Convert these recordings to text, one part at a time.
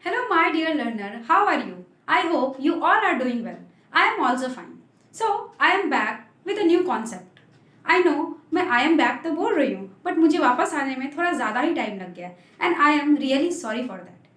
Hello, my dear learner. How are you? I hope you all are doing well. I am also fine. So, I am back with a new concept. I know मैं I am back तो बोल रही हूँ but मुझे वापस आने में थोड़ा ज़्यादा ही टाइम लग गया and I am really sorry for that.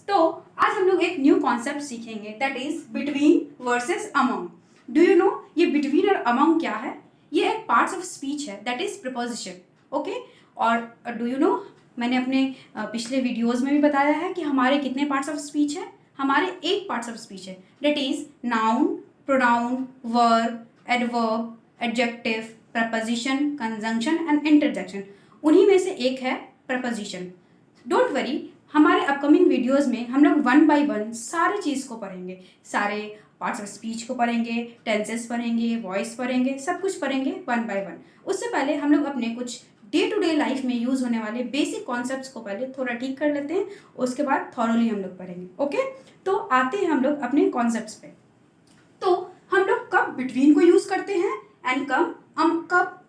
तो आज हम लोग एक न्यू कॉन्सेप्ट सीखेंगे that is between versus among. Do you know ये बिटवीन और अमंग क्या है? ये एक पार्ट्स ऑफ स्पीच है दैट इज प्रिपोजिशन. ओके. और डू यू नो मैंने अपने पिछले वीडियोस में भी बताया है कि हमारे कितने पार्ट्स ऑफ स्पीच है. हमारे 8 पार्ट्स ऑफ स्पीच है that is noun, pronoun, verb, adverb, adjective, preposition, conjunction and interjection. उन्हीं में से एक है प्रपोजिशन. डोंट वरी, हमारे अपकमिंग वीडियोस में हम लोग 1 बाय 1 सारे चीज़ को पढ़ेंगे. सारे पार्ट्स ऑफ स्पीच को पढ़ेंगे, टेंसेस पढ़ेंगे, वॉइस पढ़ेंगे, सब कुछ पढ़ेंगे 1 बाय 1. उससे पहले हम लोग अपने कुछ डे टू डे लाइफ में यूज़ होने वाले बेसिक कॉन्सेप्ट्स को पहले थोड़ा ठीक कर लेते हैं. उसके बाद थॉरोली हम लोग पढ़ेंगे. ओके. तो आते हैं हम लोग अपने कॉन्सेप्ट्स पे. तो हम लोग कब बिटवीन को यूज़ करते हैं एंड कब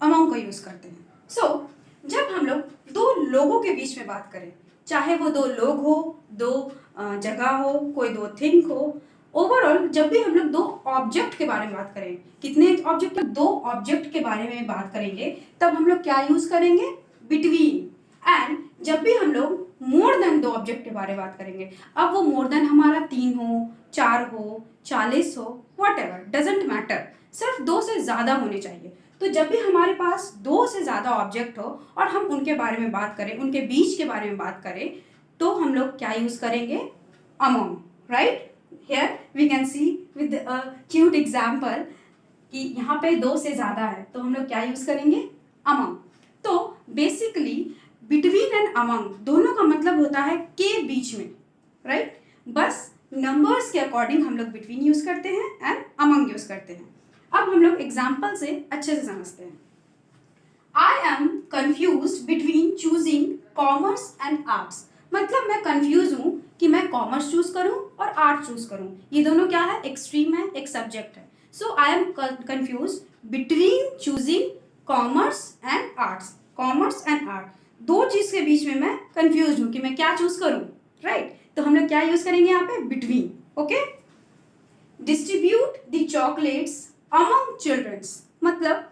अमंग को यूज़ करते हैं. सो जब हम लोग दो लोगों के बीच में बात करें, चाहे वो दो लोग हो, दो जगह हो, कोई दो थिंग हो, ओवरऑल जब भी हम लोग दो ऑब्जेक्ट के बारे में बात करें, कितने ऑब्जेक्ट? दो ऑब्जेक्ट के बारे में बात करेंगे तब हम लोग क्या यूज करेंगे? बिटवीन. एंड जब भी हम लोग मोर देन दो ऑब्जेक्ट के बारे में बात करेंगे, अब वो मोर देन हमारा 3 हो, 4 हो, 40 हो, वट एवर, डजेंट मैटर, सिर्फ 2 से ज़्यादा होने चाहिए. तो जब भी हमारे पास 2 से ज़्यादा ऑब्जेक्ट हो और हम उनके बारे में बात करें, उनके बीच के बारे में बात करें, तो हम लोग क्या यूज़ करेंगे? Among. Right. Here we can see with a cute example कि यहाँ पे 2 से ज़्यादा है तो हम लोग क्या यूज़ करेंगे? अमंग. तो बेसिकली बिटवीन एंड अमंग दोनों का मतलब होता है के बीच में. राइट. बस नंबर्स के अकॉर्डिंग हम लोग बिटवीन यूज़ करते हैं एंड अमंग यूज़ करते हैं. अब हम लोग एग्जाम्पल से अच्छे से समझते हैं. I am confuse between choosing commerce and arts. मतलब मैं कंफ्यूज हूँ कि मैं कॉमर्स चूज करूँ और आर्ट चूज करूँ. ये दोनों क्या है? एक्सट्रीम है, एक सब्जेक्ट है. So I am confuse between choosing commerce and arts. Commerce and art दो चीज के बीच में मैं कंफ्यूज हूँ कि मैं क्या चूज करूँ. राइट. तो हम लोग क्या यूज करेंगे यहाँ पे? Between. Okay. Distribute the chocolates among childrens. मतलब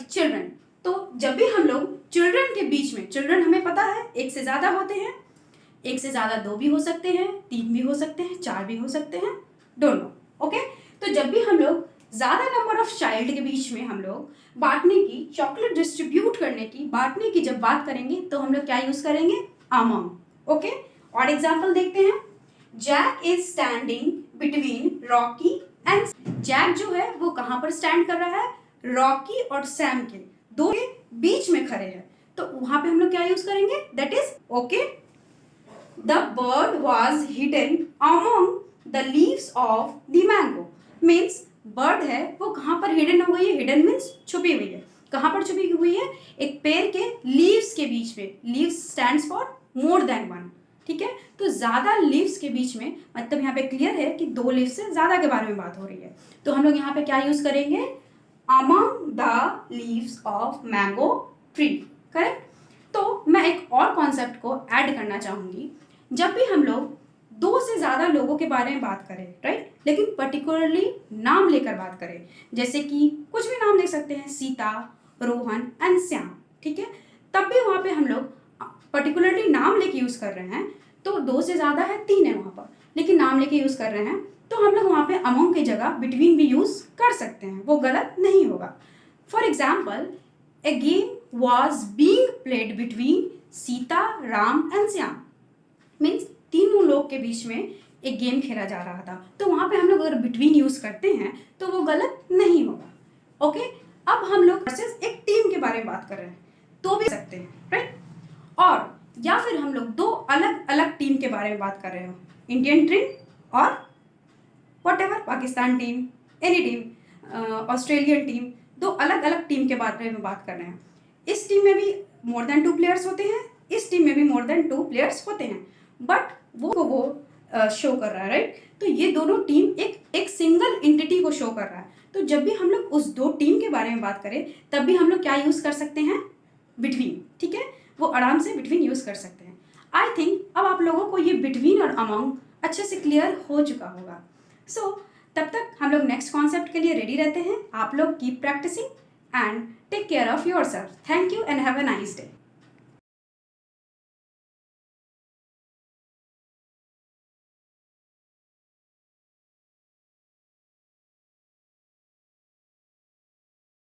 चिल्ड्रन. तो जब भी हम लोग चिल्ड्रन के बीच में, चिल्ड्रन हमें पता है एक से ज़्यादा होते हैं. एक से ज़्यादा 2 भी हो सकते हैं, 3 भी हो सकते हैं, 4 भी हो सकते हैं, दोनों. ओके. तो जब भी हम लोग ज़्यादा नंबर ऑफ चाइल्ड के बीच में हम लोग बांटने की, चॉकलेट डिस्ट्रीब्यूट करने की, बांटने की जब बात करेंगे तो हम लोग क्या यूज़ करेंगे? अमंग. ओके. और एग्जाम्पल देखते हैं. Jack is standing between Rocky and. Jack जो है वो कहाँ पर स्टैंड कर रहा है? रॉकी और सैम के दो के बीच में खड़े हैं. तो वहां पे हम लोग क्या यूज करेंगे? That is okay. The bird was hidden among the leaves of the mango. Means bird है वो कहाँ पर hidden हो गई है? hidden means छुपी हुई है. कहाँ पर छुपी हुई है? एक पेड़ के leaves के बीच में. leaves stands for more than one. ठीक है. तो ज़्यादा leaves के बीच में, मतलब यहाँ पे क्लियर है कि 2 leaves से ज़्यादा के बारे में बात हो रही है. तो हम लोग यहाँ पे क्या यूज करेंगे? among the leaves of mango tree. Correct. तो मैं एक और कॉन्सेप्ट को ऐड करना चाहूँगी. जब भी हम लोग 2 से ज़्यादा लोगों के बारे में बात करें, राइट, लेकिन पर्टिकुलरली नाम लेकर बात करें, जैसे कि कुछ भी नाम ले सकते हैं, सीता, रोहन एंड श्याम. ठीक है. तब भी वहाँ पे हम लोग पर्टिकुलरली नाम लेके यूज़ कर रहे हैं. तो 2 से ज़्यादा है, 3 है वहाँ पर, लेकिन नाम लेके यूज़ कर रहे हैं, तो हम लोग वहाँ पे अमंग की जगह बिटवीन भी यूज़ कर सकते हैं. वो गलत नहीं होगा. For example, A game was being played between Sita, Ram and Shyam. Means तीनों लोग के बीच में एक गेम खेला जा रहा था. तो वहाँ पे हम लोग अगर बिटवीन यूज करते हैं तो वो गलत नहीं होगा. ओके. अब हम लोग वर्सेस एक टीम के बारे में बात कर रहे हैं तो भी सकते हैं. राइट. और या फिर हम लोग 2 अलग अलग टीम के बारे में बात कर रहे हो, इंडियन टीम और what ever, Pakistan team, any team, Australian team, 2 अलग अलग टीम के बारे में बात कर रहे हैं. इस टीम में भी मोर देन 2 प्लेयर्स होते हैं, इस टीम में भी मोर देन 2 प्लेयर्स होते हैं, बट वो शो कर रहा है. राइट. तो ये दोनों टीम एक सिंगल एंटिटी को शो कर रहा है. तो जब भी हम लोग उस 2 टीम के बारे में बात करें तब भी हम लोग क्या यूज़ कर सकते हैं? बिटवीन. ठीक है. वो आराम से बिटवीन यूज़ कर सकते हैं. आई थिंक अब आप लोगों को ये बिटवीन और अमंग अच्छे से क्लियर हो चुका होगा। सो तब तक हम लोग नेक्स्ट कॉन्सेप्ट के लिए रेडी रहते हैं। आप लोग keep practising and take care of your self. Thank you and have a nice day.